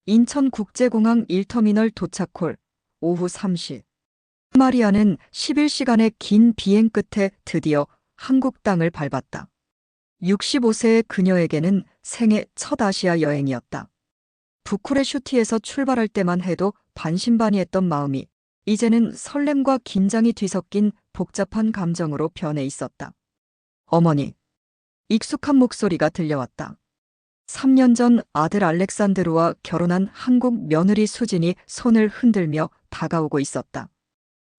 인천국제공항 1터미널 도착 홀 오후 3시. 마리아는 11시간의 긴 비행 끝에 드디어 한국 땅을 밟았다. 65세의 그녀에게는 생애 첫 아시아 여행이었다. 부쿠레슈티에서 출발할 때만 해도 반신반의했던 마음이 이제는 설렘과 긴장이 뒤섞인 복잡한 감정으로 변해 있었다. 어머니. 익숙한 목소리가 들려왔다. 3년 전 아들 알렉산드로와 결혼한 한국 며느리 수진이 손을 흔들며 다가오고 있었다.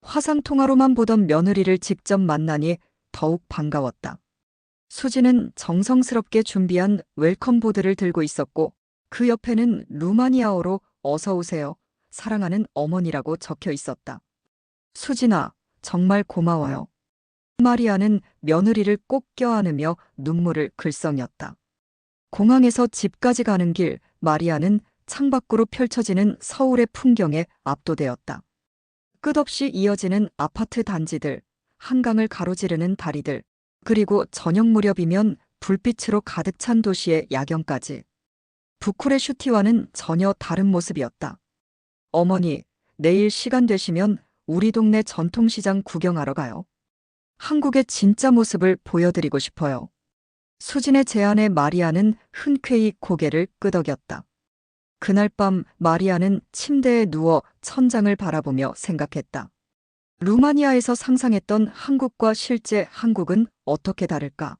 화상통화로만 보던 며느리를 직접 만나니 더욱 반가웠다. 수진은 정성스럽게 준비한 웰컴보드를 들고 있었고 그 옆에는 루마니아어로 어서 오세요, 사랑하는 어머니라고 적혀 있었다. 수진아, 정말 고마워요. 마리아는 며느리를 꼭 껴안으며 눈물을 글썽였다. 공항에서 집까지 가는 길, 마리아는 창밖으로 펼쳐지는 서울의 풍경에 압도되었다. 끝없이 이어지는 아파트 단지들, 한강을 가로지르는 다리들, 그리고 저녁 무렵이면 불빛으로 가득 찬 도시의 야경까지. 부쿠레슈티와는 전혀 다른 모습이었다. 어머니, 내일 시간 되시면 우리 동네 전통시장 구경하러 가요. 한국의 진짜 모습을 보여드리고 싶어요. 수진의 제안에 마리아는 흔쾌히 고개를 끄덕였다. 그날 밤 마리아는 침대에 누워 천장을 바라보며 생각했다. 루마니아에서 상상했던 한국과 실제 한국은 어떻게 다를까?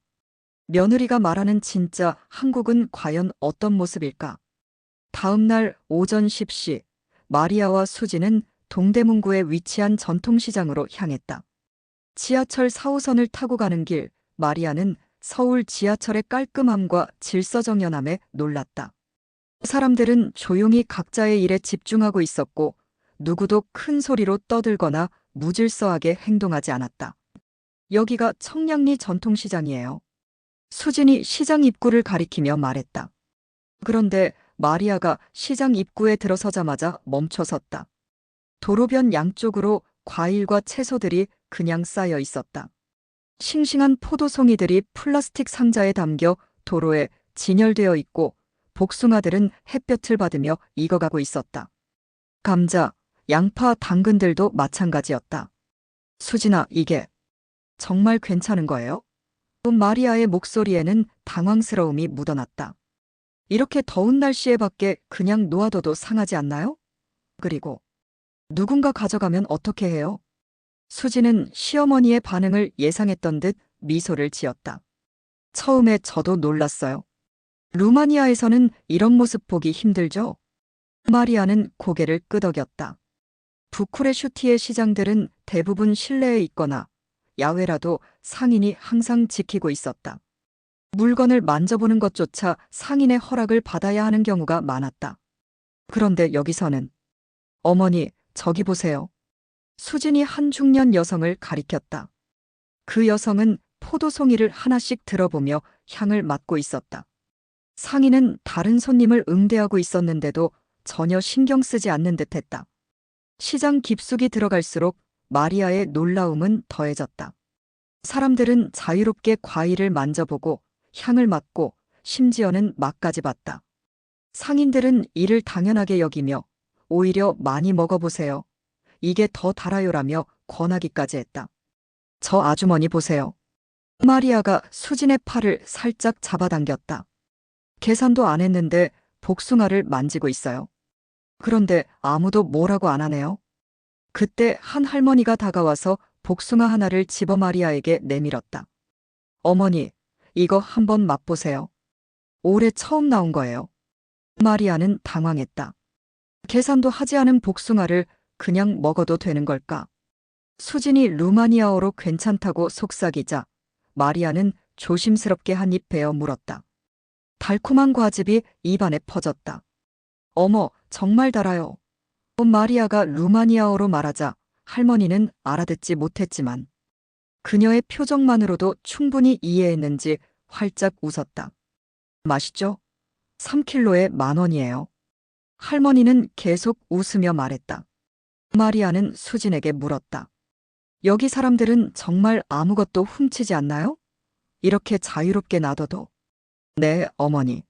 며느리가 말하는 진짜 한국은 과연 어떤 모습일까? 다음 날 오전 10시, 마리아와 수진은 동대문구에 위치한 전통시장으로 향했다. 지하철 4호선을 타고 가는 길, 마리아는 서울 지하철의 깔끔함과 질서정연함에 놀랐다. 사람들은 조용히 각자의 일에 집중하고 있었고 누구도 큰 소리로 떠들거나 무질서하게 행동하지 않았다. 여기가 청량리 전통시장이에요. 수진이 시장 입구를 가리키며 말했다. 그런데 마리아가 시장 입구에 들어서자마자 멈춰섰다. 도로변 양쪽으로 과일과 채소들이 그냥 쌓여 있었다. 싱싱한 포도송이들이 플라스틱 상자에 담겨 도로에 진열되어 있고 복숭아들은 햇볕을 받으며 익어가고 있었다. 감자, 양파, 당근들도 마찬가지였다. 수진아, 이게 정말 괜찮은 거예요? 마리아의 목소리에는 당황스러움이 묻어났다. 이렇게 더운 날씨에 밖에 그냥 놓아둬도 상하지 않나요? 그리고 누군가 가져가면 어떻게 해요? 수진은 시어머니의 반응을 예상했던 듯 미소를 지었다. 처음에 저도 놀랐어요. 루마니아에서는 이런 모습 보기 힘들죠? 마리아는 고개를 끄덕였다. 부쿠레슈티의 시장들은 대부분 실내에 있거나 야외라도 상인이 항상 지키고 있었다. 물건을 만져보는 것조차 상인의 허락을 받아야 하는 경우가 많았다. 그런데 여기서는 어머니, 저기 보세요. 수진이 한 중년 여성을 가리켰다. 그 여성은 포도송이를 하나씩 들어보며 향을 맡고 있었다. 상인은 다른 손님을 응대하고 있었는데도 전혀 신경 쓰지 않는 듯했다. 시장 깊숙이 들어갈수록 마리아의 놀라움은 더해졌다. 사람들은 자유롭게 과일을 만져보고 향을 맡고 심지어는 맛까지 봤다. 상인들은 이를 당연하게 여기며 오히려 많이 먹어보세요. 이게 더 달아요라며 권하기까지 했다. 저 아주머니 보세요. 마리아가 수진의 팔을 살짝 잡아당겼다. 계산도 안 했는데 복숭아를 만지고 있어요. 그런데 아무도 뭐라고 안 하네요. 그때 한 할머니가 다가와서 복숭아 하나를 집어 마리아에게 내밀었다. 어머니, 이거 한번 맛보세요. 올해 처음 나온 거예요. 마리아는 당황했다. 계산도 하지 않은 복숭아를 그냥 먹어도 되는 걸까? 수진이 루마니아어로 괜찮다고 속삭이자 마리아는 조심스럽게 한 입 베어 물었다. 달콤한 과즙이 입안에 퍼졌다. 어머, 정말 달아요. 마리아가 루마니아어로 말하자 할머니는 알아듣지 못했지만 그녀의 표정만으로도 충분히 이해했는지 활짝 웃었다. 맛있죠? 3킬로에 10,000원이에요. 할머니는 계속 웃으며 말했다. 마리아는 수진에게 물었다. 여기 사람들은 정말 아무것도 훔치지 않나요? 이렇게 자유롭게 놔둬도. 네, 어머니.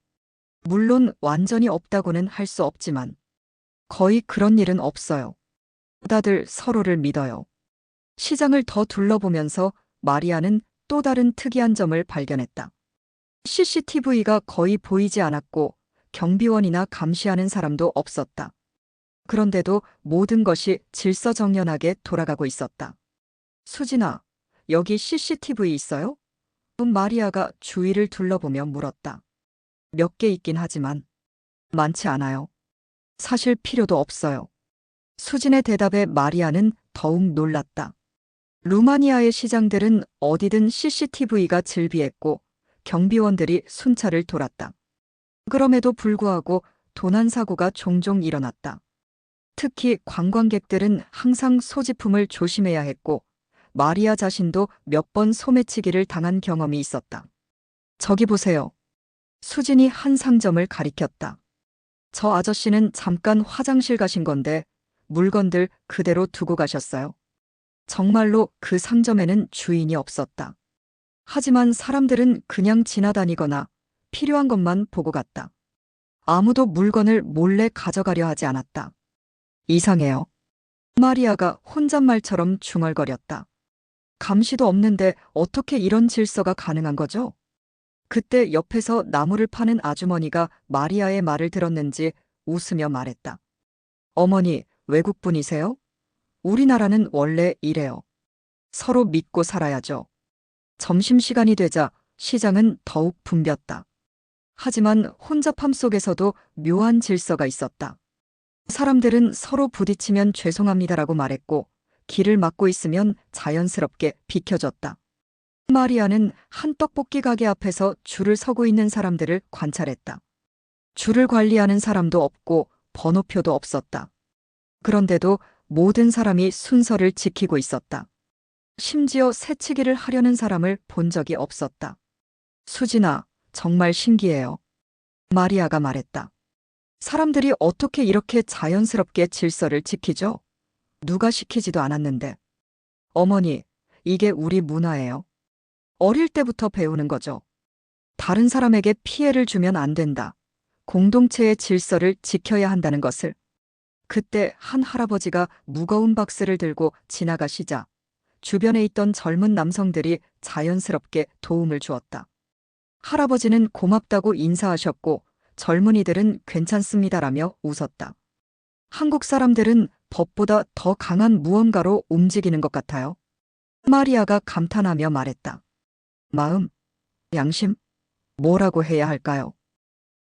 물론 완전히 없다고는 할 수 없지만 거의 그런 일은 없어요. 다들 서로를 믿어요. 시장을 더 둘러보면서 마리아는 또 다른 특이한 점을 발견했다. CCTV가 거의 보이지 않았고 경비원이나 감시하는 사람도 없었다. 그런데도 모든 것이 질서정연하게 돌아가고 있었다. 수진아, 여기 CCTV 있어요? 마리아가 주위를 둘러보며 물었다. 몇 개 있긴 하지만 많지 않아요. 사실 필요도 없어요. 수진의 대답에 마리아는 더욱 놀랐다. 루마니아의 시장들은 어디든 CCTV가 즐비했고 경비원들이 순찰을 돌았다. 그럼에도 불구하고 도난 사고가 종종 일어났다. 특히 관광객들은 항상 소지품을 조심해야 했고 마리아 자신도 몇 번 소매치기를 당한 경험이 있었다. 저기 보세요. 수진이 한 상점을 가리켰다. 저 아저씨는 잠깐 화장실 가신 건데 물건들 그대로 두고 가셨어요. 정말로 그 상점에는 주인이 없었다. 하지만 사람들은 그냥 지나다니거나 필요한 것만 보고 갔다. 아무도 물건을 몰래 가져가려 하지 않았다. 이상해요. 마리아가 혼잣말처럼 중얼거렸다. 감시도 없는데 어떻게 이런 질서가 가능한 거죠? 그때 옆에서 나무를 파는 아주머니가 마리아의 말을 들었는지 웃으며 말했다. 어머니, 외국분이세요? 우리나라는 원래 이래요. 서로 믿고 살아야죠. 점심시간이 되자 시장은 더욱 붐볐다. 하지만 혼잡함 속에서도 묘한 질서가 있었다. 사람들은 서로 부딪히면 죄송합니다라고 말했고 길을 막고 있으면 자연스럽게 비켜줬다. 마리아는 한 떡볶이 가게 앞에서 줄을 서고 있는 사람들을 관찰했다. 줄을 관리하는 사람도 없고 번호표도 없었다. 그런데도 모든 사람이 순서를 지키고 있었다. 심지어 새치기를 하려는 사람을 본 적이 없었다. 수진아, 정말 신기해요. 마리아가 말했다. 사람들이 어떻게 이렇게 자연스럽게 질서를 지키죠? 누가 시키지도 않았는데. 어머니, 이게 우리 문화예요. 어릴 때부터 배우는 거죠. 다른 사람에게 피해를 주면 안 된다. 공동체의 질서를 지켜야 한다는 것을. 그때 한 할아버지가 무거운 박스를 들고 지나가시자 주변에 있던 젊은 남성들이 자연스럽게 도움을 주었다. 할아버지는 고맙다고 인사하셨고 젊은이들은 괜찮습니다라며 웃었다. 한국 사람들은 법보다 더 강한 무언가로 움직이는 것 같아요. 마리아가 감탄하며 말했다. 마음, 양심, 뭐라고 해야 할까요?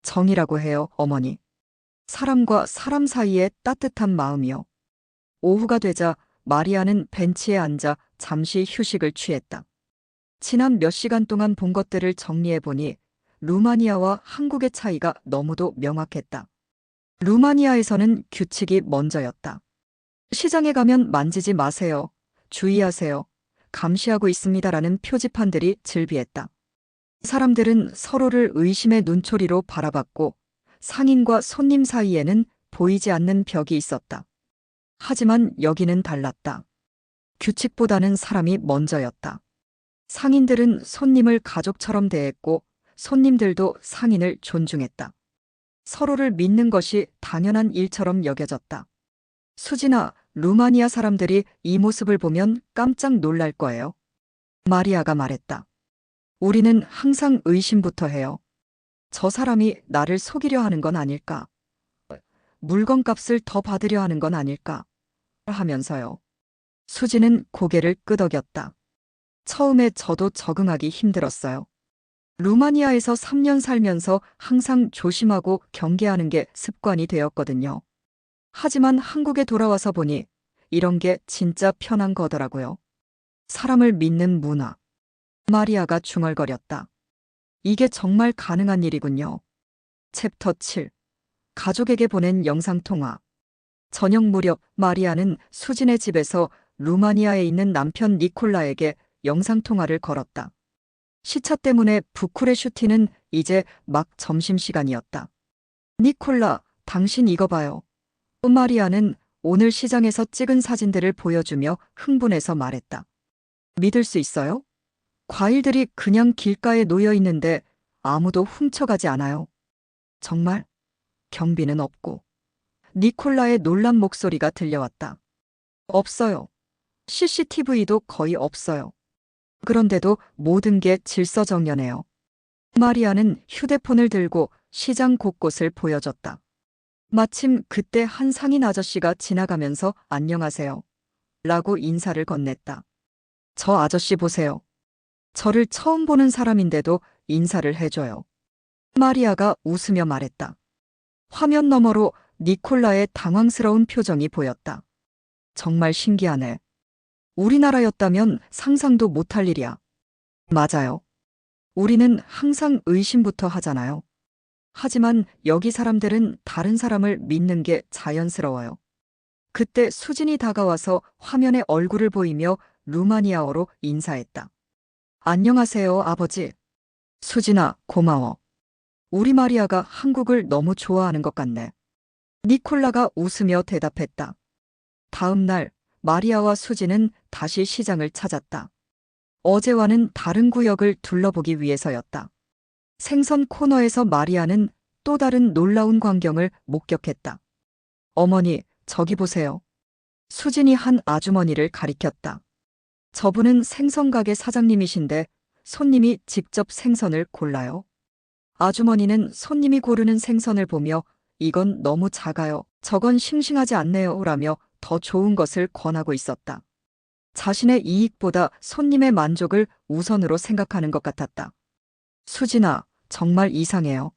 정이라고 해요, 어머니. 사람과 사람 사이의 따뜻한 마음이요. 오후가 되자 마리아는 벤치에 앉아 잠시 휴식을 취했다. 지난 몇 시간 동안 본 것들을 정리해보니 루마니아와 한국의 차이가 너무도 명확했다. 루마니아에서는 규칙이 먼저였다. 시장에 가면 만지지 마세요. 주의하세요. 감시하고 있습니다라는 표지판들이 즐비했다. 사람들은 서로를 의심의 눈초리로 바라봤고 상인과 손님 사이에는 보이지 않는 벽이 있었다. 하지만 여기는 달랐다. 규칙보다는 사람이 먼저였다. 상인들은 손님을 가족처럼 대했고 손님들도 상인을 존중했다. 서로를 믿는 것이 당연한 일처럼 여겨졌다. 수진아, 루마니아 사람들이 이 모습을 보면 깜짝 놀랄 거예요. 마리아가 말했다. 우리는 항상 의심부터 해요. 저 사람이 나를 속이려 하는 건 아닐까? 물건값을 더 받으려 하는 건 아닐까? 하면서요. 수지는 고개를 끄덕였다. 처음에 저도 적응하기 힘들었어요. 루마니아에서 3년 살면서 항상 조심하고 경계하는 게 습관이 되었거든요. 하지만 한국에 돌아와서 보니 이런 게 진짜 편한 거더라고요. 사람을 믿는 문화. 마리아가 중얼거렸다. 이게 정말 가능한 일이군요. 챕터 7. 가족에게 보낸 영상통화. 저녁 무렵 마리아는 수진의 집에서 루마니아에 있는 남편 니콜라에게 영상통화를 걸었다. 시차 때문에 부쿠레슈티는 이제 막 점심시간이었다. 니콜라, 당신 이거 봐요. 마리아는 오늘 시장에서 찍은 사진들을 보여주며 흥분해서 말했다. 믿을 수 있어요? 과일들이 그냥 길가에 놓여 있는데 아무도 훔쳐가지 않아요. 정말? 경비는 없고. 니콜라의 놀란 목소리가 들려왔다. 없어요. CCTV도 거의 없어요. 그런데도 모든 게 질서정연해요. 마리아는 휴대폰을 들고 시장 곳곳을 보여줬다. 마침 그때 한 상인 아저씨가 지나가면서 안녕하세요. 라고 인사를 건넸다. 저 아저씨 보세요. 저를 처음 보는 사람인데도 인사를 해줘요. 마리아가 웃으며 말했다. 화면 너머로 니콜라의 당황스러운 표정이 보였다. 정말 신기하네. 우리나라였다면 상상도 못할 일이야. 맞아요. 우리는 항상 의심부터 하잖아요. 하지만 여기 사람들은 다른 사람을 믿는 게 자연스러워요. 그때 수진이 다가와서 화면에 얼굴을 보이며 루마니아어로 인사했다. 안녕하세요, 아버지. 수진아, 고마워. 우리 마리아가 한국을 너무 좋아하는 것 같네. 니콜라가 웃으며 대답했다. 다음 날 마리아와 수진은 다시 시장을 찾았다. 어제와는 다른 구역을 둘러보기 위해서였다. 생선 코너에서 마리아는 또 다른 놀라운 광경을 목격했다. 어머니, 저기 보세요. 수진이 한 아주머니를 가리켰다. 저분은 생선 가게 사장님이신데 손님이 직접 생선을 골라요. 아주머니는 손님이 고르는 생선을 보며 이건 너무 작아요. 저건 싱싱하지 않네요. 라며 더 좋은 것을 권하고 있었다. 자신의 이익보다 손님의 만족을 우선으로 생각하는 것 같았다. 수진아, 정말 이상해요.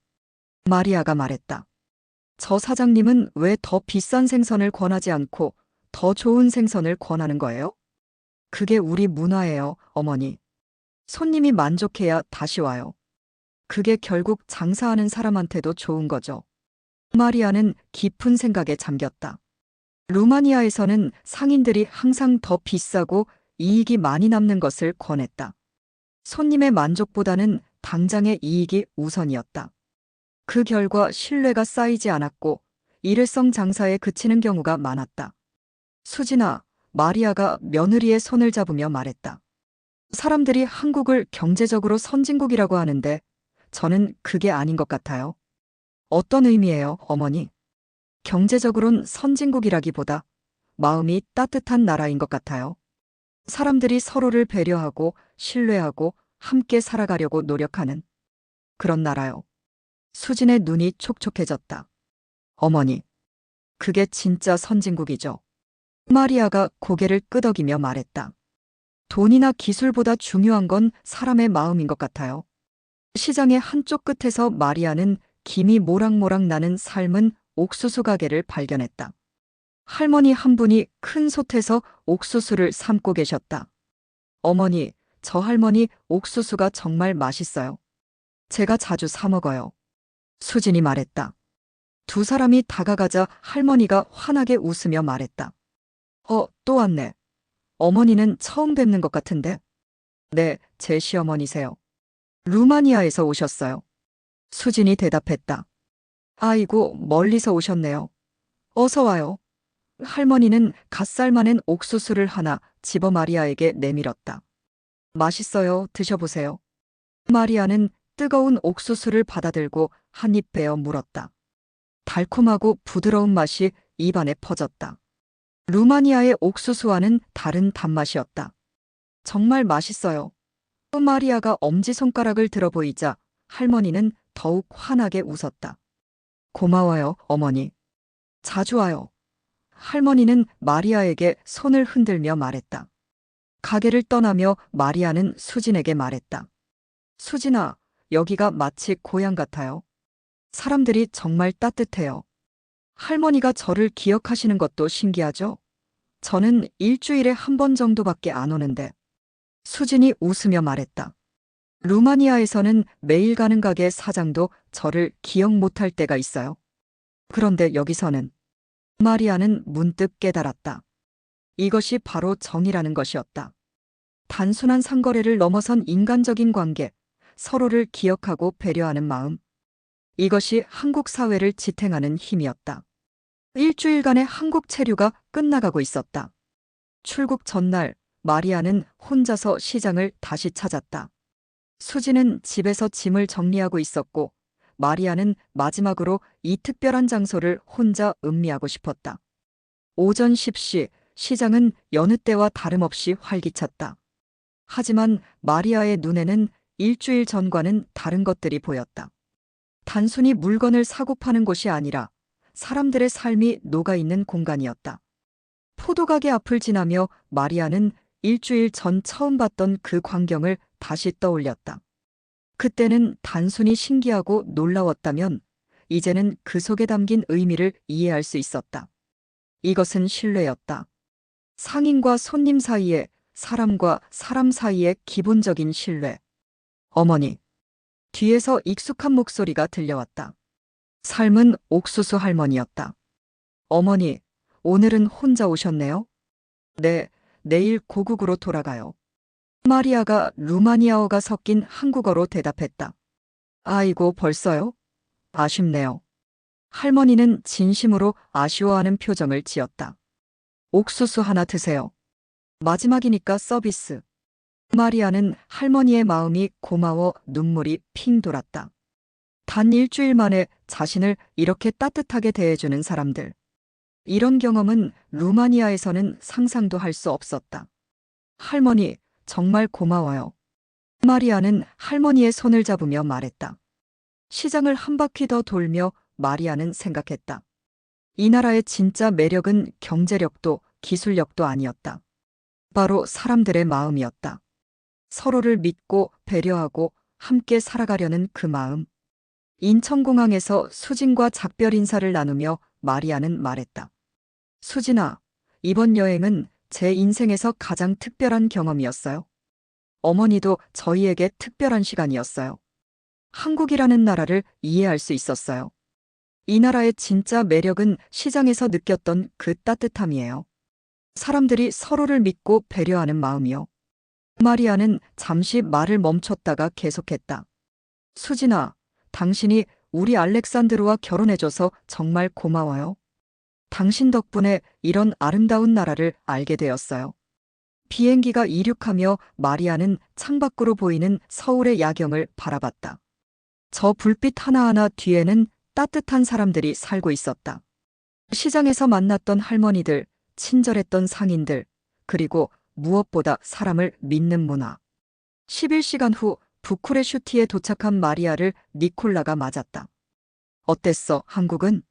마리아가 말했다. 저 사장님은 왜 더 비싼 생선을 권하지 않고 더 좋은 생선을 권하는 거예요? 그게 우리 문화예요, 어머니. 손님이 만족해야 다시 와요. 그게 결국 장사하는 사람한테도 좋은 거죠. 마리아는 깊은 생각에 잠겼다. 루마니아에서는 상인들이 항상 더 비싸고 이익이 많이 남는 것을 권했다. 손님의 만족보다는 당장의 이익이 우선이었다. 그 결과 신뢰가 쌓이지 않았고 일회성 장사에 그치는 경우가 많았다. 수진아, 마리아가 며느리의 손을 잡으며 말했다. 사람들이 한국을 경제적으로 선진국이라고 하는데 저는 그게 아닌 것 같아요. 어떤 의미예요, 어머니? 경제적으론 선진국이라기보다 마음이 따뜻한 나라인 것 같아요. 사람들이 서로를 배려하고 신뢰하고 함께 살아가려고 노력하는 그런 나라요. 수진의 눈이 촉촉해졌다. 어머니, 그게 진짜 선진국이죠. 마리아가 고개를 끄덕이며 말했다. 돈이나 기술보다 중요한 건 사람의 마음인 것 같아요. 시장의 한쪽 끝에서 마리아는 김이 모락모락 나는 삶은 옥수수 가게를 발견했다. 할머니 한 분이 큰 솥에서 옥수수를 삶고 계셨다. 어머니, 저 할머니 옥수수가 정말 맛있어요. 제가 자주 사 먹어요. 수진이 말했다. 두 사람이 다가가자 할머니가 환하게 웃으며 말했다. 또 왔네. 어머니는 처음 뵙는 것 같은데. 네, 제 시어머니세요. 루마니아에서 오셨어요. 수진이 대답했다. 아이고, 멀리서 오셨네요. 어서 와요. 할머니는 갓 삶아낸 옥수수를 하나 집어 마리아에게 내밀었다. 맛있어요. 드셔보세요. 마리아는 뜨거운 옥수수를 받아들고 한 입 베어 물었다. 달콤하고 부드러운 맛이 입안에 퍼졌다. 루마니아의 옥수수와는 다른 단맛이었다. 정말 맛있어요. 마리아가 엄지손가락을 들어 보이자 할머니는 더욱 환하게 웃었다. 고마워요, 어머니. 자주 와요. 할머니는 마리아에게 손을 흔들며 말했다. 가게를 떠나며 마리아는 수진에게 말했다. 수진아, 여기가 마치 고향 같아요. 사람들이 정말 따뜻해요. 할머니가 저를 기억하시는 것도 신기하죠? 저는 일주일에 한 번 정도밖에 안 오는데. 수진이 웃으며 말했다. 루마니아에서는 매일 가는 가게 사장도 저를 기억 못할 때가 있어요. 그런데 여기서는 마리아는 문득 깨달았다. 이것이 바로 정이라는 것이었다. 단순한 상거래를 넘어선 인간적인 관계, 서로를 기억하고 배려하는 마음. 이것이 한국 사회를 지탱하는 힘이었다. 일주일간의 한국 체류가 끝나가고 있었다. 출국 전날 마리아는 혼자서 시장을 다시 찾았다. 수지는 집에서 짐을 정리하고 있었고 마리아는 마지막으로 이 특별한 장소를 혼자 음미하고 싶었다. 오전 10시 시장은 여느 때와 다름없이 활기찼다. 하지만 마리아의 눈에는 일주일 전과는 다른 것들이 보였다. 단순히 물건을 사고 파는 곳이 아니라 사람들의 삶이 녹아있는 공간이었다. 포도가게 앞을 지나며 마리아는 일주일 전 처음 봤던 그 광경을 다시 떠올렸다. 그때는 단순히 신기하고 놀라웠다면 이제는 그 속에 담긴 의미를 이해할 수 있었다. 이것은 신뢰였다. 상인과 손님 사이에, 사람과 사람 사이의 기본적인 신뢰. 어머니. 뒤에서 익숙한 목소리가 들려왔다. 삶은 옥수수 할머니였다. 어머니, 오늘은 혼자 오셨네요? 네, 내일 고국으로 돌아가요. 마리아가 루마니아어가 섞인 한국어로 대답했다. 아이고, 벌써요? 아쉽네요. 할머니는 진심으로 아쉬워하는 표정을 지었다. 옥수수 하나 드세요. 마지막이니까 서비스. 마리아는 할머니의 마음이 고마워 눈물이 핑 돌았다. 단 일주일 만에 자신을 이렇게 따뜻하게 대해주는 사람들. 이런 경험은 루마니아에서는 상상도 할 수 없었다. 할머니, 정말 고마워요. 마리아는 할머니의 손을 잡으며 말했다. 시장을 한 바퀴 더 돌며 마리아는 생각했다. 이 나라의 진짜 매력은 경제력도 기술력도 아니었다. 바로 사람들의 마음이었다. 서로를 믿고 배려하고 함께 살아가려는 그 마음. 인천공항에서 수진과 작별 인사를 나누며 마리아는 말했다. 수진아, 이번 여행은 제 인생에서 가장 특별한 경험이었어요. 어머니도 저희에게 특별한 시간이었어요. 한국이라는 나라를 이해할 수 있었어요. 이 나라의 진짜 매력은 시장에서 느꼈던 그 따뜻함이에요. 사람들이 서로를 믿고 배려하는 마음이요. 마리아는 잠시 말을 멈췄다가 계속했다. 수진아, 당신이 우리 알렉산드로와 결혼해줘서 정말 고마워요. 당신 덕분에 이런 아름다운 나라를 알게 되었어요. 비행기가 이륙하며 마리아는 창밖으로 보이는 서울의 야경을 바라봤다. 저 불빛 하나하나 뒤에는 따뜻한 사람들이 살고 있었다. 시장에서 만났던 할머니들, 친절했던 상인들, 그리고 무엇보다 사람을 믿는 문화. 11시간 후 부쿠레슈티에 도착한 마리아를 니콜라가 맞았다. 어땠어, 한국은?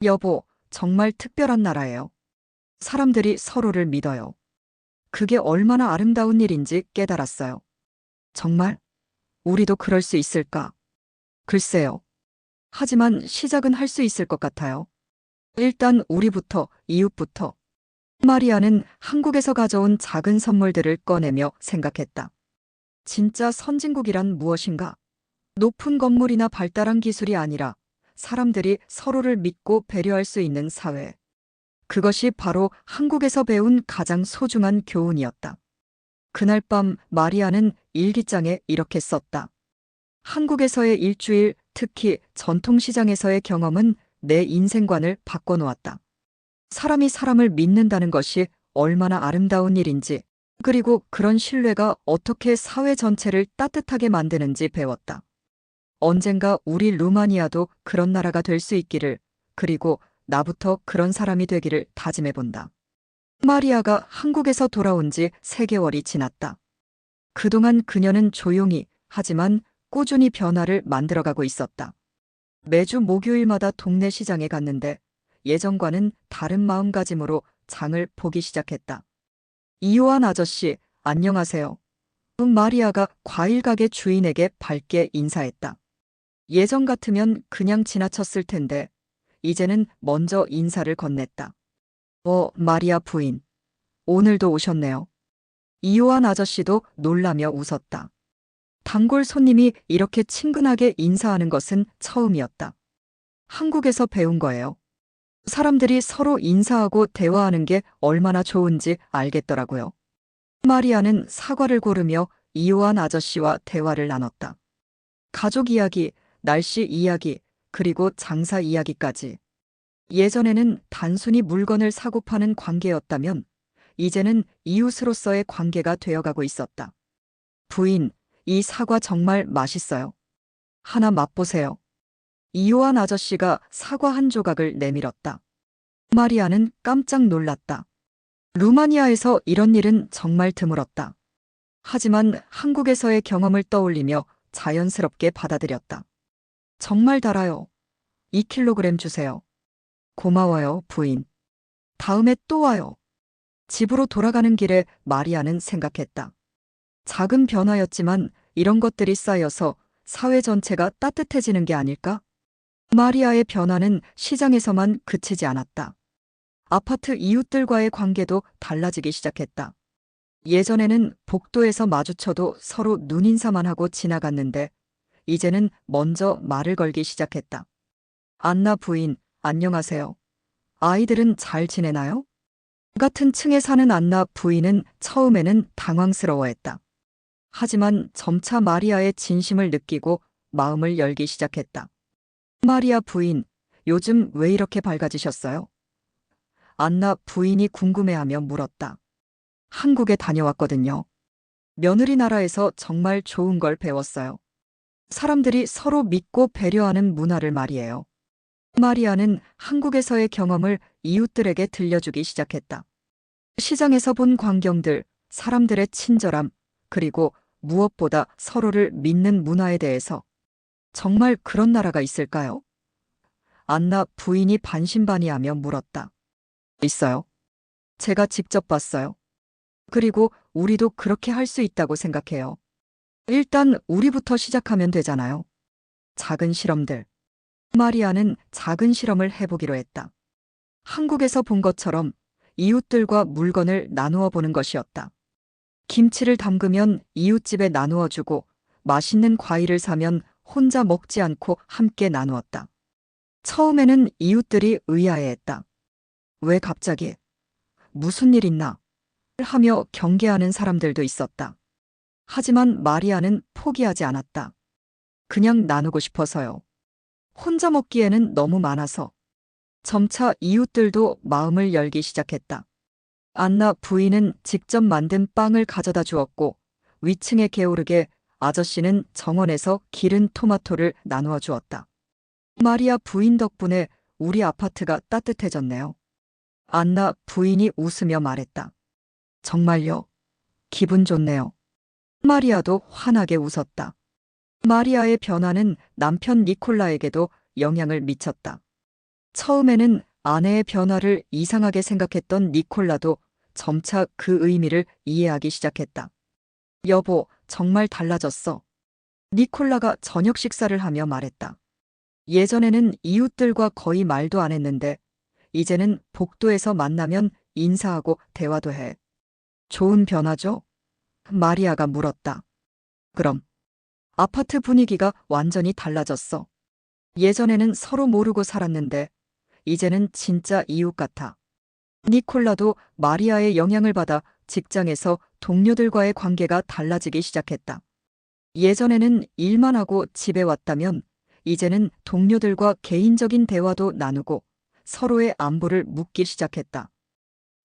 여보, 정말 특별한 나라예요. 사람들이 서로를 믿어요. 그게 얼마나 아름다운 일인지 깨달았어요. 정말? 우리도 그럴 수 있을까? 글쎄요. 하지만 시작은 할 수 있을 것 같아요. 일단 우리부터, 이웃부터. 마리아는 한국에서 가져온 작은 선물들을 꺼내며 생각했다. 진짜 선진국이란 무엇인가? 높은 건물이나 발달한 기술이 아니라 사람들이 서로를 믿고 배려할 수 있는 사회. 그것이 바로 한국에서 배운 가장 소중한 교훈이었다. 그날 밤 마리아는 일기장에 이렇게 썼다. 한국에서의 일주일, 특히 전통시장에서의 경험은 내 인생관을 바꿔놓았다. 사람이 사람을 믿는다는 것이 얼마나 아름다운 일인지, 그리고 그런 신뢰가 어떻게 사회 전체를 따뜻하게 만드는지 배웠다. 언젠가 우리 루마니아도 그런 나라가 될 수 있기를, 그리고 나부터 그런 사람이 되기를 다짐해본다. 마리아가 한국에서 돌아온 지 3개월이 지났다. 그동안 그녀는 조용히, 하지만 꾸준히 변화를 만들어가고 있었다. 매주 목요일마다 동네 시장에 갔는데 예전과는 다른 마음가짐으로 장을 보기 시작했다. 이요한 아저씨, 안녕하세요. 마리아가 과일 가게 주인에게 밝게 인사했다. 예전 같으면 그냥 지나쳤을 텐데 이제는 먼저 인사를 건넸다. 마리아 부인. 오늘도 오셨네요. 이요한 아저씨도 놀라며 웃었다. 단골 손님이 이렇게 친근하게 인사하는 것은 처음이었다. 한국에서 배운 거예요. 사람들이 서로 인사하고 대화하는 게 얼마나 좋은지 알겠더라고요. 마리아는 사과를 고르며 이요한 아저씨와 대화를 나눴다. 가족 이야기, 날씨 이야기, 그리고 장사 이야기까지. 예전에는 단순히 물건을 사고 파는 관계였다면 이제는 이웃으로서의 관계가 되어가고 있었다. 부인, 이 사과 정말 맛있어요. 하나 맛보세요. 이요한 아저씨가 사과 한 조각을 내밀었다. 마리아는 깜짝 놀랐다. 루마니아에서 이런 일은 정말 드물었다. 하지만 한국에서의 경험을 떠올리며 자연스럽게 받아들였다. 정말 달아요. 2kg 주세요. 고마워요, 부인. 다음에 또 와요. 집으로 돌아가는 길에 마리아는 생각했다. 작은 변화였지만 이런 것들이 쌓여서 사회 전체가 따뜻해지는 게 아닐까? 마리아의 변화는 시장에서만 그치지 않았다. 아파트 이웃들과의 관계도 달라지기 시작했다. 예전에는 복도에서 마주쳐도 서로 눈인사만 하고 지나갔는데 이제는 먼저 말을 걸기 시작했다. 안나 부인, 안녕하세요. 아이들은 잘 지내나요? 같은 층에 사는 안나 부인은 처음에는 당황스러워했다. 하지만 점차 마리아의 진심을 느끼고 마음을 열기 시작했다. 마리아 부인, 요즘 왜 이렇게 밝아지셨어요? 안나 부인이 궁금해하며 물었다. 한국에 다녀왔거든요. 며느리 나라에서 정말 좋은 걸 배웠어요. 사람들이 서로 믿고 배려하는 문화를 말이에요. 마리아는 한국에서의 경험을 이웃들에게 들려주기 시작했다. 시장에서 본 광경들, 사람들의 친절함, 그리고 무엇보다 서로를 믿는 문화에 대해서 정말 그런 나라가 있을까요? 안나 부인이 반신반의하며 물었다. 있어요. 제가 직접 봤어요. 그리고 우리도 그렇게 할 수 있다고 생각해요. 일단 우리부터 시작하면 되잖아요. 작은 실험들. 마리아는 작은 실험을 해보기로 했다. 한국에서 본 것처럼 이웃들과 물건을 나누어 보는 것이었다. 김치를 담그면 이웃집에 나누어 주고 맛있는 과일을 사면 혼자 먹지 않고 함께 나누었다. 처음에는 이웃들이 의아해했다. 왜 갑자기? 무슨 일 있나? 하며 경계하는 사람들도 있었다. 하지만 마리아는 포기하지 않았다. 그냥 나누고 싶어서요. 혼자 먹기에는 너무 많아서. 점차 이웃들도 마음을 열기 시작했다. 안나 부인은 직접 만든 빵을 가져다 주었고 위층에 게으르게 아저씨는 정원에서 기른 토마토를 나누어 주었다. 마리아 부인 덕분에 우리 아파트가 따뜻해졌네요. 안나 부인이 웃으며 말했다. 정말요? 기분 좋네요. 마리아도 환하게 웃었다. 마리아의 변화는 남편 니콜라에게도 영향을 미쳤다. 처음에는 아내의 변화를 이상하게 생각했던 니콜라도 점차 그 의미를 이해하기 시작했다. 여보, 정말 달라졌어. 니콜라가 저녁 식사를 하며 말했다. 예전에는 이웃들과 거의 말도 안 했는데 이제는 복도에서 만나면 인사하고 대화도 해. 좋은 변화죠? 마리아가 물었다. 그럼. 아파트 분위기가 완전히 달라졌어. 예전에는 서로 모르고 살았는데 이제는 진짜 이웃 같아. 니콜라도 마리아의 영향을 받아 직장에서 동료들과의 관계가 달라지기 시작했다. 예전에는 일만 하고 집에 왔다면 이제는 동료들과 개인적인 대화도 나누고 서로의 안부를 묻기 시작했다.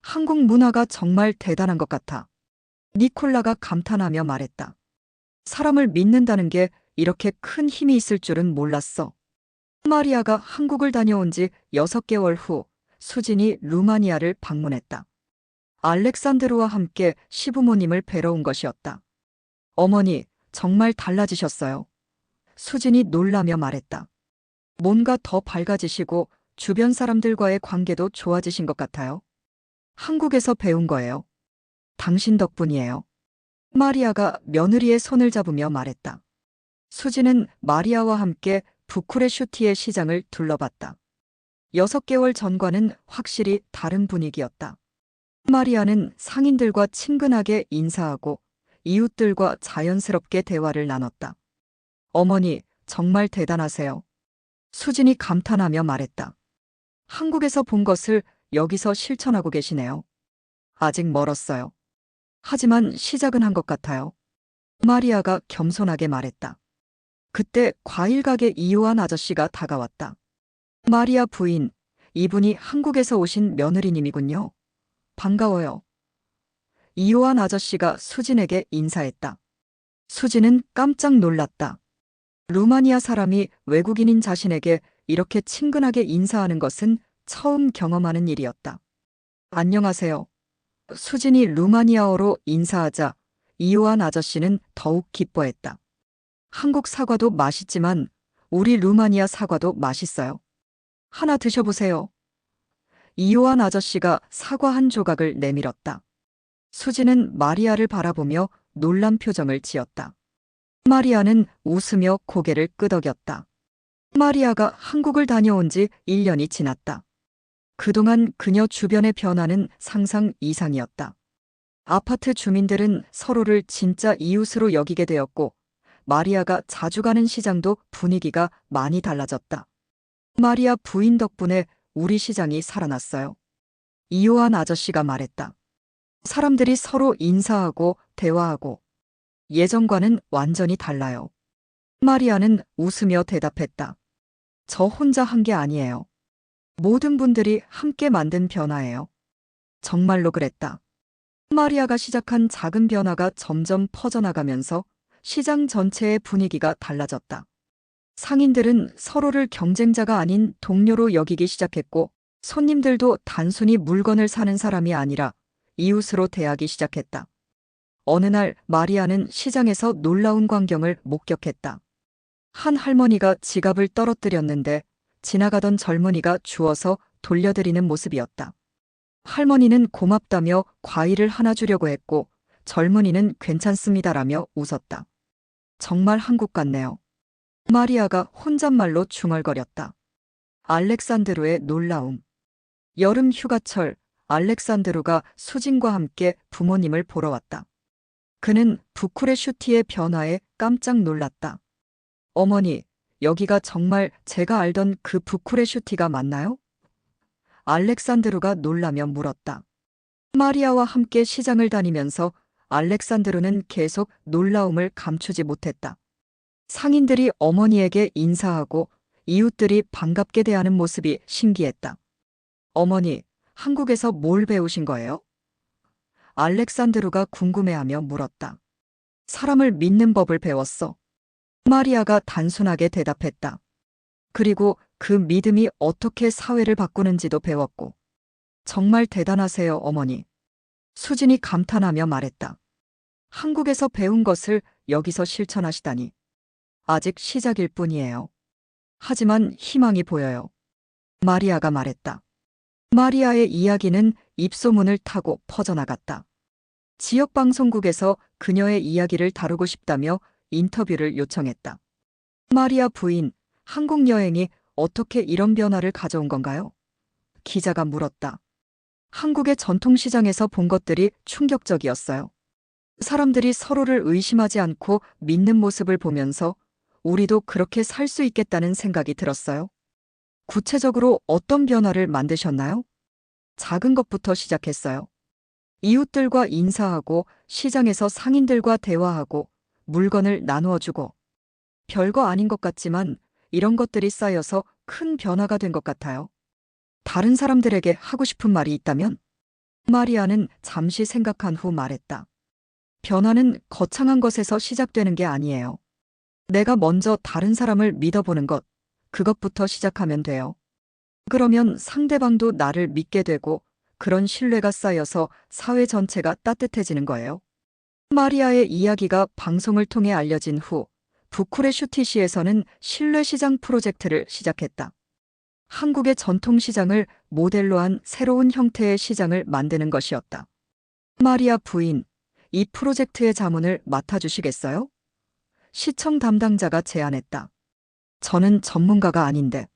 한국 문화가 정말 대단한 것 같아. 니콜라가 감탄하며 말했다. 사람을 믿는다는 게 이렇게 큰 힘이 있을 줄은 몰랐어. 마리아가 한국을 다녀온 지 6개월 후 수진이 루마니아를 방문했다. 알렉산드로와 함께 시부모님을 뵈러 온 것이었다. 어머니, 정말 달라지셨어요. 수진이 놀라며 말했다. 뭔가 더 밝아지시고 주변 사람들과의 관계도 좋아지신 것 같아요. 한국에서 배운 거예요. 당신 덕분이에요. 마리아가 며느리의 손을 잡으며 말했다. 수진은 마리아와 함께 부쿠레슈티의 시장을 둘러봤다. 6개월 전과는 확실히 다른 분위기였다. 마리아는 상인들과 친근하게 인사하고 이웃들과 자연스럽게 대화를 나눴다. 어머니, 정말 대단하세요. 수진이 감탄하며 말했다. 한국에서 본 것을 여기서 실천하고 계시네요. 아직 멀었어요. 하지만 시작은 한 것 같아요. 마리아가 겸손하게 말했다. 그때 과일 가게 이요한 아저씨가 다가왔다. 마리아 부인, 이분이 한국에서 오신 며느리님이군요. 반가워요. 이요한 아저씨가 수진에게 인사했다. 수진은 깜짝 놀랐다. 루마니아 사람이 외국인인 자신에게 이렇게 친근하게 인사하는 것은 처음 경험하는 일이었다. 안녕하세요. 수진이 루마니아어로 인사하자 이요한 아저씨는 더욱 기뻐했다. 한국 사과도 맛있지만 우리 루마니아 사과도 맛있어요. 하나 드셔보세요. 이요한 아저씨가 사과 한 조각을 내밀었다. 수진은 마리아를 바라보며 놀란 표정을 지었다. 마리아는 웃으며 고개를 끄덕였다. 마리아가 한국을 다녀온 지 1년이 지났다. 그동안 그녀 주변의 변화는 상상 이상이었다. 아파트 주민들은 서로를 진짜 이웃으로 여기게 되었고, 마리아가 자주 가는 시장도 분위기가 많이 달라졌다. 마리아 부인 덕분에 우리 시장이 살아났어요. 이요한 아저씨가 말했다. 사람들이 서로 인사하고 대화하고 예전과는 완전히 달라요. 마리아는 웃으며 대답했다. 저 혼자 한 게 아니에요. 모든 분들이 함께 만든 변화예요. 정말로 그랬다. 마리아가 시작한 작은 변화가 점점 퍼져나가면서 시장 전체의 분위기가 달라졌다. 상인들은 서로를 경쟁자가 아닌 동료로 여기기 시작했고, 손님들도 단순히 물건을 사는 사람이 아니라 이웃으로 대하기 시작했다. 어느 날 마리아는 시장에서 놀라운 광경을 목격했다. 한 할머니가 지갑을 떨어뜨렸는데 지나가던 젊은이가 주워서 돌려드리는 모습이었다. 할머니는 고맙다며 과일을 하나 주려고 했고 젊은이는 괜찮습니다라며 웃었다. 정말 한국 같네요. 마리아가 혼잣말로 중얼거렸다. 알렉산드로의 놀라움. 여름 휴가철, 알렉산드로가 수진과 함께 부모님을 보러 왔다. 그는 부쿠레슈티의 변화에 깜짝 놀랐다. 어머니, 여기가 정말 제가 알던 그 부쿠레슈티가 맞나요? 알렉산드로가 놀라며 물었다. 마리아와 함께 시장을 다니면서 알렉산드로는 계속 놀라움을 감추지 못했다. 상인들이 어머니에게 인사하고 이웃들이 반갑게 대하는 모습이 신기했다. 어머니, 한국에서 뭘 배우신 거예요? 알렉산드로가 궁금해하며 물었다. 사람을 믿는 법을 배웠어. 마리아가 단순하게 대답했다. 그리고 그 믿음이 어떻게 사회를 바꾸는지도 배웠고. 정말 대단하세요, 어머니. 수진이 감탄하며 말했다. 한국에서 배운 것을 여기서 실천하시다니. 아직 시작일 뿐이에요. 하지만 희망이 보여요. 마리아가 말했다. 마리아의 이야기는 입소문을 타고 퍼져나갔다. 지역방송국에서 그녀의 이야기를 다루고 싶다며 인터뷰를 요청했다. 마리아 부인, 한국 여행이 어떻게 이런 변화를 가져온 건가요? 기자가 물었다. 한국의 전통시장에서 본 것들이 충격적이었어요. 사람들이 서로를 의심하지 않고 믿는 모습을 보면서 우리도 그렇게 살 수 있겠다는 생각이 들었어요. 구체적으로 어떤 변화를 만드셨나요? 작은 것부터 시작했어요. 이웃들과 인사하고 시장에서 상인들과 대화하고 물건을 나누어 주고. 별거 아닌 것 같지만 이런 것들이 쌓여서 큰 변화가 된 것 같아요. 다른 사람들에게 하고 싶은 말이 있다면? 마리아는 잠시 생각한 후 말했다. 변화는 거창한 것에서 시작되는 게 아니에요. 내가 먼저 다른 사람을 믿어보는 것, 그것부터 시작하면 돼요. 그러면 상대방도 나를 믿게 되고 그런 신뢰가 쌓여서 사회 전체가 따뜻해지는 거예요. 마리아의 이야기가 방송을 통해 알려진 후 부쿠레슈티시에서는 신뢰시장 프로젝트를 시작했다. 한국의 전통시장을 모델로 한 새로운 형태의 시장을 만드는 것이었다. 마리아 부인, 이 프로젝트의 자문을 맡아주시겠어요? 시청 담당자가 제안했다. 저는 전문가가 아닌데.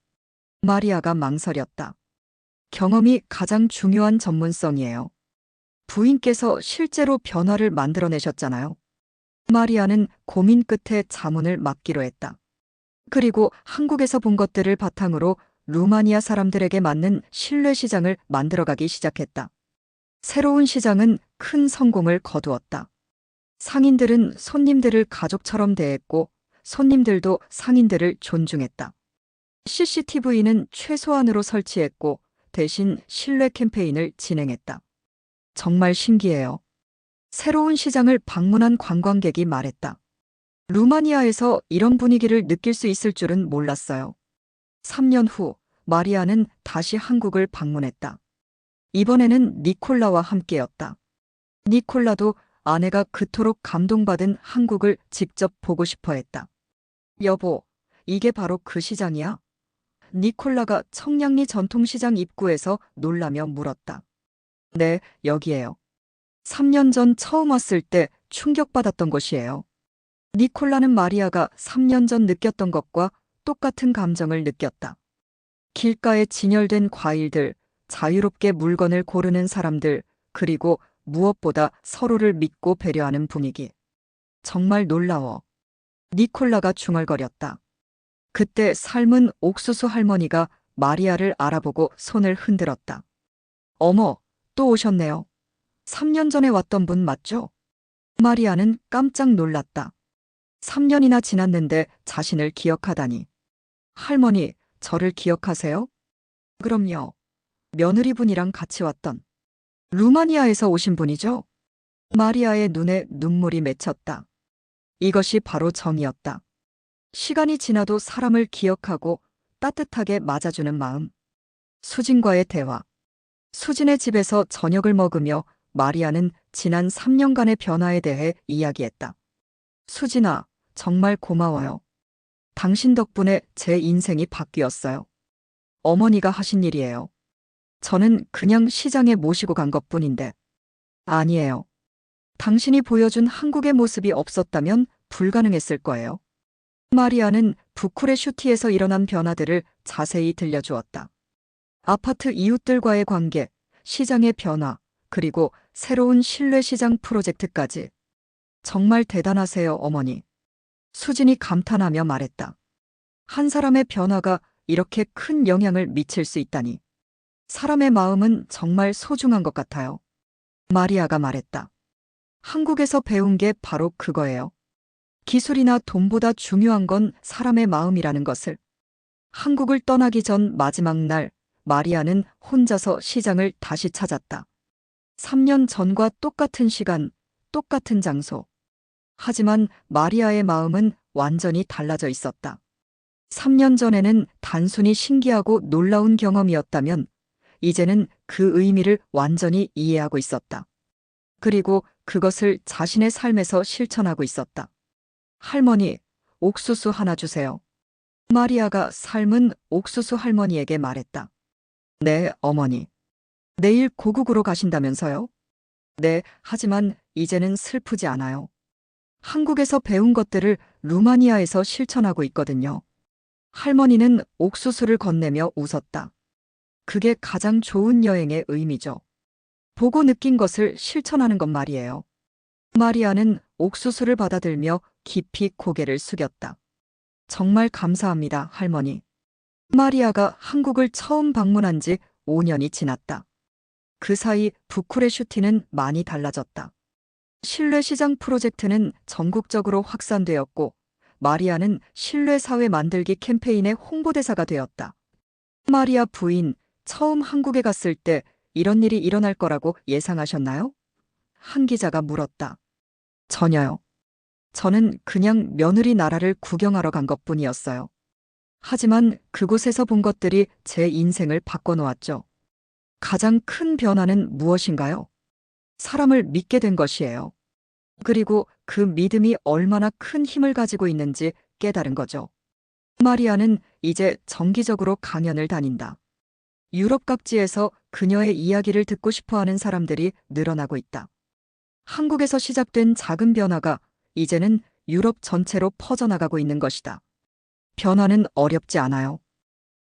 마리아가 망설였다. 경험이 가장 중요한 전문성이에요. 부인께서 실제로 변화를 만들어내셨잖아요. 마리아는 고민 끝에 자문을 맡기로 했다. 그리고 한국에서 본 것들을 바탕으로 루마니아 사람들에게 맞는 신뢰 시장을 만들어가기 시작했다. 새로운 시장은 큰 성공을 거두었다. 상인들은 손님들을 가족처럼 대했고 손님들도 상인들을 존중했다. CCTV는 최소한으로 설치했고 대신 신뢰 캠페인을 진행했다. 정말 신기해요. 새로운 시장을 방문한 관광객이 말했다. 루마니아에서 이런 분위기를 느낄 수 있을 줄은 몰랐어요. 3년 후, 마리아는 다시 한국을 방문했다. 이번에는 니콜라와 함께였다. 니콜라도 아내가 그토록 감동받은 한국을 직접 보고 싶어 했다. 여보, 이게 바로 그 시장이야? 니콜라가 청량리 전통시장 입구에서 놀라며 물었다. 네, 여기에요. 3년 전 처음 왔을 때 충격받았던 곳이에요. 니콜라는 마리아가 3년 전 느꼈던 것과 똑같은 감정을 느꼈다. 길가에 진열된 과일들, 자유롭게 물건을 고르는 사람들, 그리고 무엇보다 서로를 믿고 배려하는 분위기. 정말 놀라워. 니콜라가 중얼거렸다. 그때 삶은 옥수수 할머니가 마리아를 알아보고 손을 흔들었다. 어머, 또 오셨네요. 3년 전에 왔던 분 맞죠? 마리아는 깜짝 놀랐다. 3년이나 지났는데 자신을 기억하다니. 할머니, 저를 기억하세요? 그럼요. 며느리분이랑 같이 왔던 루마니아에서 오신 분이죠? 마리아의 눈에 눈물이 맺혔다. 이것이 바로 정이었다. 시간이 지나도 사람을 기억하고 따뜻하게 맞아주는 마음. 수진과의 대화. 수진의 집에서 저녁을 먹으며 마리아는 지난 3년간의 변화에 대해 이야기했다. 수진아, 정말 고마워요. 당신 덕분에 제 인생이 바뀌었어요. 어머니가 하신 일이에요. 저는 그냥 시장에 모시고 간 것뿐인데. 아니에요. 당신이 보여준 한국의 모습이 없었다면 불가능했을 거예요. 마리아는 부쿠레슈티에서 일어난 변화들을 자세히 들려주었다. 아파트 이웃들과의 관계, 시장의 변화, 그리고 새로운 실내시장 프로젝트까지. 정말 대단하세요, 어머니. 수진이 감탄하며 말했다. 한 사람의 변화가 이렇게 큰 영향을 미칠 수 있다니. 사람의 마음은 정말 소중한 것 같아요. 마리아가 말했다. 한국에서 배운 게 바로 그거예요. 기술이나 돈보다 중요한 건 사람의 마음이라는 것을. 한국을 떠나기 전 마지막 날, 마리아는 혼자서 시장을 다시 찾았다. 3년 전과 똑같은 시간, 똑같은 장소. 하지만 마리아의 마음은 완전히 달라져 있었다. 3년 전에는 단순히 신기하고 놀라운 경험이었다면, 이제는 그 의미를 완전히 이해하고 있었다. 그리고 그것을 자신의 삶에서 실천하고 있었다. 할머니, 옥수수 하나 주세요. 마리아가 삶은 옥수수 할머니에게 말했다. 네, 어머니. 내일 고국으로 가신다면서요? 네, 하지만 이제는 슬프지 않아요. 한국에서 배운 것들을 루마니아에서 실천하고 있거든요. 할머니는 옥수수를 건네며 웃었다. 그게 가장 좋은 여행의 의미죠. 보고 느낀 것을 실천하는 것 말이에요. 마리아는 옥수수를 받아들며 깊이 고개를 숙였다. 정말 감사합니다, 할머니. 마리아가 한국을 처음 방문한 지 5년이 지났다. 그 사이 부쿠레슈티는 많이 달라졌다. 실내시장 프로젝트는 전국적으로 확산되었고, 마리아는 실내사회 만들기 캠페인의 홍보대사가 되었다. 마리아 부인, 처음 한국에 갔을 때 이런 일이 일어날 거라고 예상하셨나요? 한 기자가 물었다. 전혀요. 저는 그냥 며느리 나라를 구경하러 간 것뿐이었어요. 하지만 그곳에서 본 것들이 제 인생을 바꿔놓았죠. 가장 큰 변화는 무엇인가요? 사람을 믿게 된 것이에요. 그리고 그 믿음이 얼마나 큰 힘을 가지고 있는지 깨달은 거죠. 마리아는 이제 정기적으로 강연을 다닌다. 유럽 각지에서 그녀의 이야기를 듣고 싶어 하는 사람들이 늘어나고 있다. 한국에서 시작된 작은 변화가 이제는 유럽 전체로 퍼져나가고 있는 것이다. 변화는 어렵지 않아요.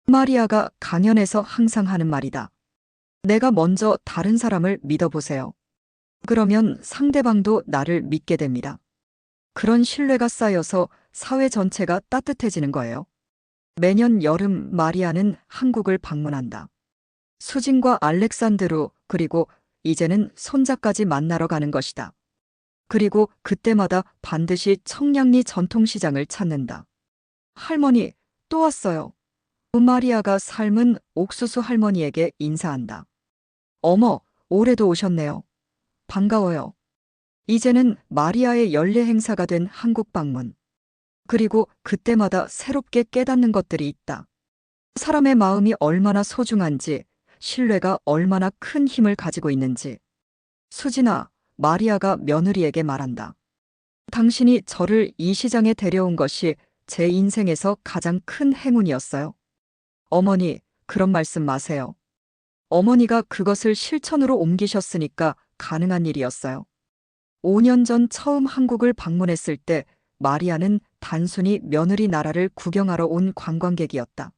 마리아가 강연에서 항상 하는 말이다. 내가 먼저 다른 사람을 믿어보세요. 그러면 상대방도 나를 믿게 됩니다. 그런 신뢰가 쌓여서 사회 전체가 따뜻해지는 거예요. 매년 여름 마리아는 한국을 방문한다. 수진과 알렉산드로, 그리고 이제는 손자까지 만나러 가는 것이다. 그리고 그때마다 반드시 청량리 전통시장을 찾는다. 할머니, 또 왔어요. 마리아가 삶은 옥수수 할머니에게 인사한다. 어머, 올해도 오셨네요. 반가워요. 이제는 마리아의 연례 행사가 된 한국 방문. 그리고 그때마다 새롭게 깨닫는 것들이 있다. 사람의 마음이 얼마나 소중한지, 신뢰가 얼마나 큰 힘을 가지고 있는지. 수진아, 마리아가 며느리에게 말한다. 당신이 저를 이 시장에 데려온 것이 제 인생에서 가장 큰 행운이었어요. 어머니, 그런 말씀 마세요. 어머니가 그것을 실천으로 옮기셨으니까 가능한 일이었어요. 5년 전 처음 한국을 방문했을 때 마리아는 단순히 며느리 나라를 구경하러 온 관광객이었다.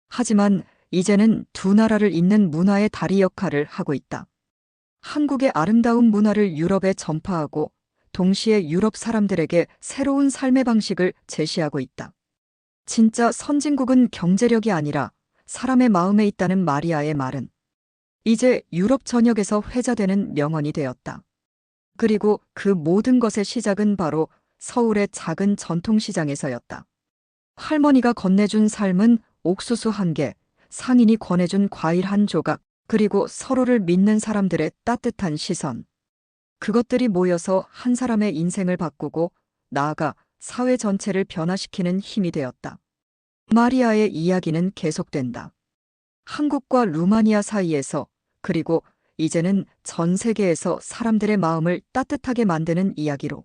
하지만 이제는 두 나라를 잇는 문화의 다리 역할을 하고 있다. 한국의 아름다운 문화를 유럽에 전파하고 동시에 유럽 사람들에게 새로운 삶의 방식을 제시하고 있다. 진짜 선진국은 경제력이 아니라 사람의 마음에 있다는 마리아의 말은 이제 유럽 전역에서 회자되는 명언이 되었다. 그리고 그 모든 것의 시작은 바로 서울의 작은 전통시장에서였다. 할머니가 건네준 삶은 옥수수 한 개, 상인이 권해준 과일 한 조각, 그리고 서로를 믿는 사람들의 따뜻한 시선. 그것들이 모여서 한 사람의 인생을 바꾸고 나아가 사회 전체를 변화시키는 힘이 되었다. 마리아의 이야기는 계속된다. 한국과 루마니아 사이에서, 그리고 이제는 전 세계에서 사람들의 마음을 따뜻하게 만드는 이야기로.